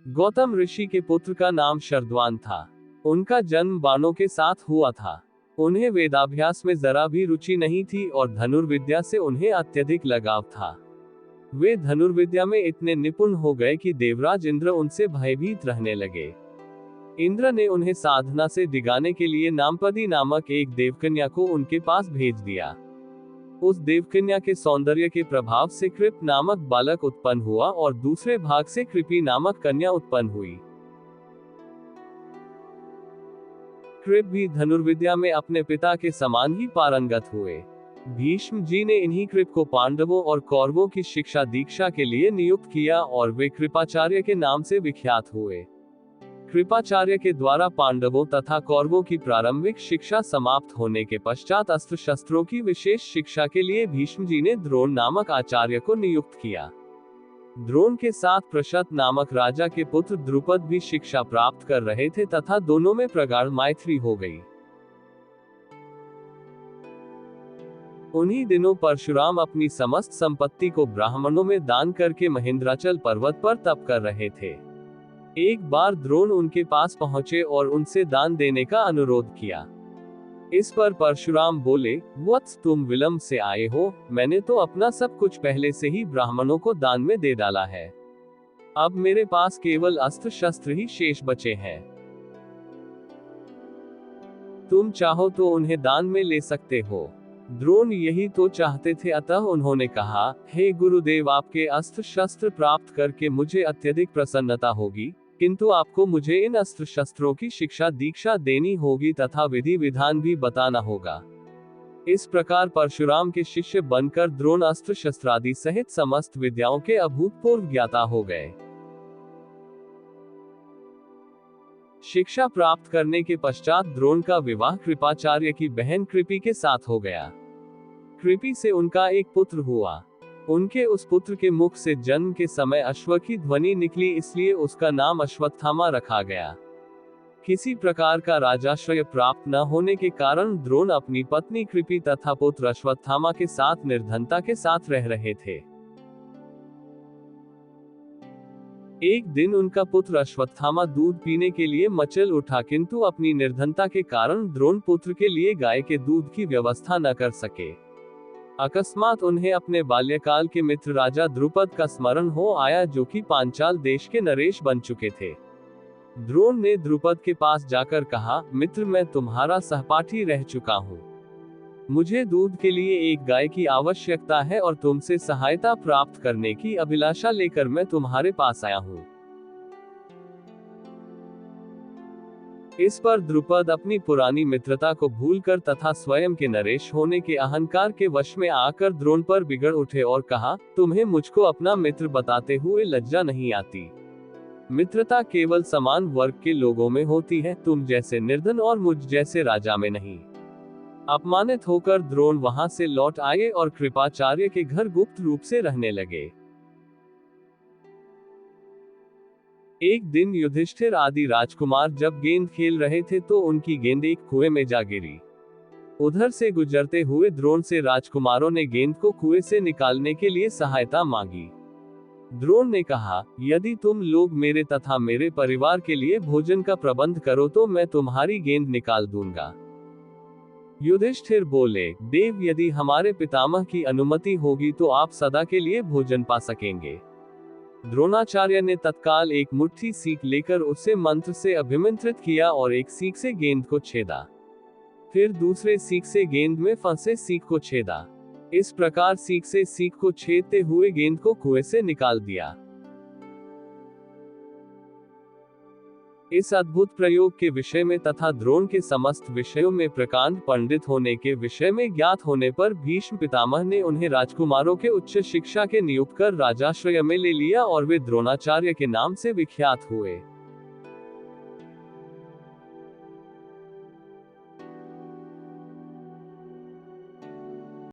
गौतम ऋषि के पुत्र का नाम शरद्वान था। उनका जन्म बाणों के साथ हुआ था। उन्हें वेदाभ्यास में जरा भी रुचि नहीं थी और धनुर्विद्या से उन्हें अत्यधिक लगाव था। वे धनुर्विद्या में इतने निपुण हो गए कि देवराज इंद्र उनसे भयभीत रहने लगे। इंद्र ने उन्हें साधना से डिगाने के लिए नामपदी नामक एक देवकन्या को उनके पास भेज दिया। उस देवकन्या के सौंदर्य के प्रभाव से कृप नामक बालक उत्पन्न हुआ और दूसरे भाग से कृपी नामक कन्या उत्पन्न हुई। कृप भी धनुर्विद्या में अपने पिता के समान ही पारंगत हुए। भीष्म जी ने इन्हीं कृप को पांडवों और कौरवों की शिक्षा दीक्षा के लिए नियुक्त किया और वे कृपाचार्य के नाम से विख्यात हुए। कृपाचार्य के द्वारा पांडवों तथा कौरवों की प्रारंभिक शिक्षा समाप्त होने के पश्चात अस्त्र शस्त्रों की विशेष शिक्षा के लिए भीष्म जी ने द्रोण नामक आचार्य को नियुक्त किया। द्रोण के साथ प्रशत नामक राजा के पुत्र द्रुपद भी शिक्षा प्राप्त कर रहे थे तथा दोनों में प्रगाढ़ मैत्री हो गई। उन्हीं दिनों परशुराम अपनी समस्त संपत्ति को ब्राह्मणों में दान करके महेंद्राचल पर्वत पर तप कर रहे थे। एक बार द्रोण उनके पास पहुंचे और उनसे दान देने का अनुरोध किया। इस पर परशुराम बोले, वत्स तुम विलंब से आए हो, मैंने तो अपना सब कुछ पहले से ही ब्राह्मणों को दान में दे डाला है। अब मेरे पास केवल अस्त्र शस्त्र ही शेष बचे हैं। तुम चाहो तो उन्हें दान में ले सकते हो। द्रोण यही तो चाहते थे, अतः उन्होंने कहा, हे गुरुदेव, आपके अस्त्र शस्त्र प्राप्त करके मुझे अत्यधिक प्रसन्नता होगी, किंतु आपको मुझे इन अस्त्र शस्त्रों की शिक्षा दीक्षा देनी होगी तथा विधि विधान भी बताना होगा। इस प्रकार परशुराम के शिष्य बनकर द्रोण अस्त्र शस्त्रादि सहित समस्त विद्याओं के अभूतपूर्व ज्ञाता हो गए। शिक्षा प्राप्त करने के पश्चात द्रोण का विवाह कृपाचार्य की बहन कृपी के साथ हो गया। कृपी से उनका एक पुत्र हुआ। उनके उस पुत्र के मुख से जन्म के समय अश्व की ध्वनि निकली, इसलिए उसका नाम अश्वत्थामा रखा गया। किसी प्रकार का राजाश्रय प्राप्त न होने के कारण द्रोण अपनी पत्नी कृपी तथा पुत्र अश्वत्थामा के साथ निर्धनता के साथ रह रहे थे। एक दिन उनका पुत्र अश्वत्थामा दूध पीने के लिए मचल उठा, किंतु अपनी निर्धनता के कारण द्रोण पुत्र के लिए गाय के दूध की व्यवस्था न कर सके। अकस्मात उन्हें अपने बाल्यकाल के मित्र राजा द्रुपद का स्मरण हो आया, जो कि पांचाल देश के नरेश बन चुके थे। द्रोण ने द्रुपद के पास जाकर कहा, मित्र, मैं तुम्हारा सहपाठी रह चुका हूँ। मुझे दूध के लिए एक गाय की आवश्यकता है और तुमसे सहायता प्राप्त करने की अभिलाषा लेकर मैं तुम्हारे पास आया हूँ। इस पर द्रुपद अपनी पुरानी मित्रता को भूलकर तथा स्वयं के नरेश होने के अहंकार के वश में आकर द्रोण पर बिगड़ उठे और कहा, तुम्हें मुझको अपना मित्र बताते हुए लज्जा नहीं आती? मित्रता केवल समान वर्ग के लोगों में होती है, तुम जैसे निर्धन और मुझ जैसे राजा में नहीं। अपमानित होकर द्रोण वहां से लौट आए और कृपाचार्य के घर गुप्त रूप से रहने लगे। एक दिन युधिष्ठिर आदि राजकुमार जब गेंद खेल रहे थे तो उनकी गेंद एक कुएं में जा गिरी। उधर से गुजरते हुए द्रोण से राजकुमारों ने गेंद को कुएं से निकालने के लिए सहायता मांगी। द्रोण ने कहा, यदि तुम लोग मेरे तथा मेरे परिवार के लिए भोजन का प्रबंध करो तो मैं तुम्हारी गेंद निकाल दूंगा। युधिष्ठिर बोले, देव, यदि हमारे पितामह की अनुमति होगी तो आप सदा के लिए भोजन पा सकेंगे। द्रोणाचार्य ने तत्काल एक मुट्ठी सीख लेकर उसे मंत्र से अभिमंत्रित किया और एक सीख से गेंद को छेदा। फिर दूसरे सीख से गेंद में फंसे सीख को छेदा। इस प्रकार सीख से सीख को छेदते हुए गेंद को कुएं से निकाल दिया। इस अद्भुत प्रयोग के विषय में तथा द्रोण के समस्त विषयों में प्रकांड पंडित होने के विषय में ज्ञात होने पर भीष्म पितामह ने उन्हें राजकुमारों के उच्च शिक्षा के नियुक्त कर राजाश्रय में ले लिया और वे द्रोणाचार्य के नाम से विख्यात हुए।